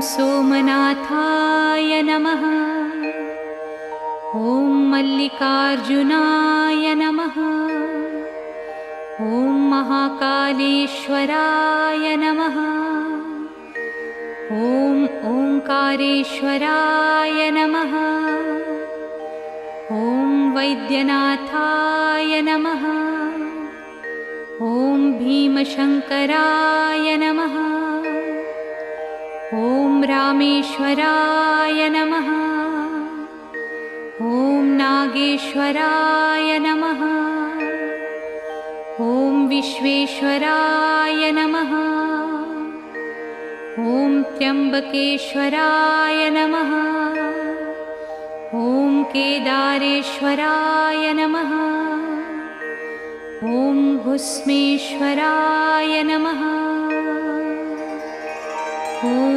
सोमनाथाय नमः। ॐ मल्लिकार्जुनाय नमः। ॐ महाकालेश्वराय नमः। ॐ ओंकारेश्वराय नमः। ॐ वैद्यनाथाय नमः। ॐ भीमशंकराय नमः। ॐ रामेश्वराय नमः। ॐ नागेश्वराय नमः। ॐ विश्वेश्वराय नमः। ॐ त्र्यंबकेश्वराय नमः। ॐ केदारेश्वराय नमः। ॐ घुस्मेश्वराय नमः। ॐ